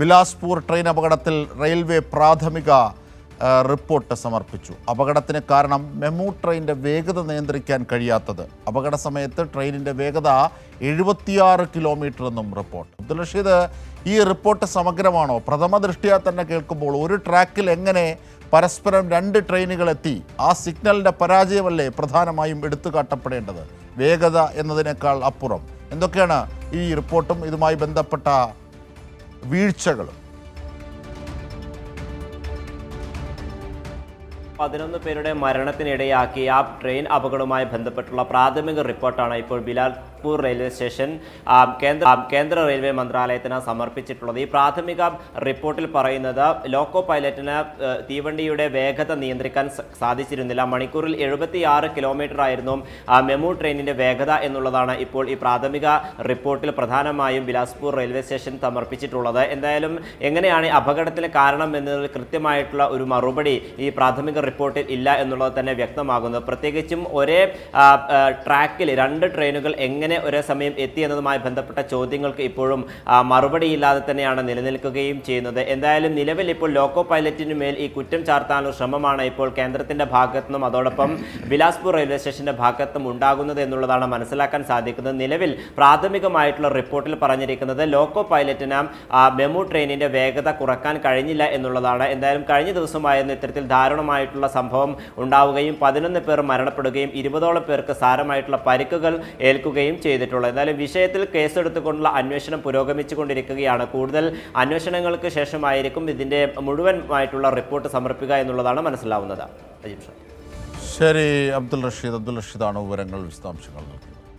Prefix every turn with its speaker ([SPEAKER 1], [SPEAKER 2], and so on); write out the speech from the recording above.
[SPEAKER 1] Bilaspur train അപകടത്തിൽ railway പ്രാഥമിക report സമർപ്പിച്ചു. അപകടത്തിന് കാരണം മെമു ട്രെയിനിൻ്റെ വേഗത നിയന്ത്രിക്കാൻ കഴിയാത്തത്. അപകട സമയത്ത് ട്രെയിനിൻ്റെ വേഗത 76 കിലോമീറ്റർ എന്നും റിപ്പോർട്ട്. അബ്ദുൽ റഷീദ്, ഈ റിപ്പോർട്ട് സമഗ്രമാണോ? പ്രഥമ ദൃഷ്ട്യാ തന്നെ കേൾക്കുമ്പോൾ ഒരു ട്രാക്കിൽ എങ്ങനെ പരസ്പരം 2 ട്രെയിനുകൾ എത്തി? ആ സിഗ്നലിൻ്റെ പരാജയമല്ലേ പ്രധാനമായും എടുത്തു കാട്ടപ്പെടേണ്ടത്? വേഗത എന്നതിനേക്കാൾ അപ്പുറം എന്തൊക്കെയാണ് ഈ റിപ്പോർട്ടും ഇതുമായി ബന്ധപ്പെട്ട വീഴ്ചകളും?
[SPEAKER 2] 11 പേരുടെ മരണത്തിനിടയാക്കി ആ ട്രെയിൻ അപകടവുമായി ബന്ധപ്പെട്ടുള്ള പ്രാഥമിക റിപ്പോർട്ടാണ് ഇപ്പോൾ ബിലാസ്പൂർ റെയിൽവേ സ്റ്റേഷൻ കേന്ദ്ര റെയിൽവേ മന്ത്രാലയത്തിന് സമർപ്പിച്ചിട്ടുള്ളത്. ഈ പ്രാഥമിക റിപ്പോർട്ടിൽ പറയുന്നത് ലോക്കോ പൈലറ്റിന് തീവണ്ടിയുടെ വേഗത നിയന്ത്രിക്കാൻ സാധിച്ചിരുന്നില്ല. മണിക്കൂറിൽ 76 കിലോമീറ്റർ ആയിരുന്നു മെമു ട്രെയിനിന്റെ വേഗത എന്നുള്ളതാണ് ഇപ്പോൾ ഈ പ്രാഥമിക റിപ്പോർട്ടിൽ പ്രധാനമായും ബിലാസ്പൂർ റെയിൽവേ സ്റ്റേഷൻ സമർപ്പിച്ചിട്ടുള്ളത്. എന്തായാലും എങ്ങനെയാണ് അപകടത്തിന് കാരണം എന്നതിൽ കൃത്യമായിട്ടുള്ള ഒരു മറുപടി ഈ പ്രാഥമിക റിപ്പോർട്ടിൽ ഇല്ല എന്നുള്ളത് തന്നെ വ്യക്തമാകുന്നത്. പ്രത്യേകിച്ചും ഒരേ ട്രാക്കിൽ 2 ട്രെയിനുകൾ എങ്ങനെ ഒരേ സമയം എത്തി എന്നതുമായി ബന്ധപ്പെട്ട ചോദ്യങ്ങൾക്ക് ഇപ്പോഴും മറുപടിയില്ലാതെ തന്നെയാണ് നിലനിൽക്കുകയും ചെയ്യുന്നത്. എന്തായാലും നിലവിൽ ഇപ്പോൾ ലോക്കോ പൈലറ്റിന് മേൽ ഈ കുറ്റം ചാർത്താനുള്ള ശ്രമമാണ് ഇപ്പോൾ കേന്ദ്രത്തിന്റെ ഭാഗത്തുനിന്നും അതോടൊപ്പം ബിലാസ്പൂർ റെയിൽവേ സ്റ്റേഷന്റെ ഭാഗത്തും ഉണ്ടാകുന്നത് എന്നുള്ളതാണ് മനസ്സിലാക്കാൻ സാധിക്കുന്നത്. നിലവിൽ പ്രാഥമികമായിട്ടുള്ള റിപ്പോർട്ടിൽ പറഞ്ഞിരിക്കുന്നത് ലോക്കോ പൈലറ്റിന് മെമു ട്രെയിനിന്റെ വേഗത കുറക്കാൻ കഴിഞ്ഞില്ല എന്നുള്ളതാണ്. എന്തായാലും കഴിഞ്ഞ ദിവസമായിരുന്നു ഇത്തരത്തിൽ ദാരുണമായിട്ടുള്ള സംഭവം ഉണ്ടാവുകയും 11 പേർ മരണപ്പെടുകയും 20ഓളം പേർക്ക് സാരമായിട്ടുള്ള പരിക്കുകൾ ഏൽക്കുകയും ചെയ്തിട്ടുള്ളത്. എന്തായാലും വിഷയത്തിൽ കേസെടുത്തുകൊണ്ടുള്ള അന്വേഷണം പുരോഗമിച്ചുകൊണ്ടിരിക്കുകയാണ്. കൂടുതൽ അന്വേഷണങ്ങൾക്ക് ശേഷമായിരിക്കും ഇതിന്റെ മുഴുവനായിട്ടുള്ള റിപ്പോർട്ട് സമർപ്പിക്കുക എന്നുള്ളതാണ് മനസ്സിലാവുന്നത്.
[SPEAKER 1] ശരി, അബ്ദുൽ റഷീദാണ് വിവരങ്ങൾ വിശദാംശങ്ങൾ നൽകുന്നത്.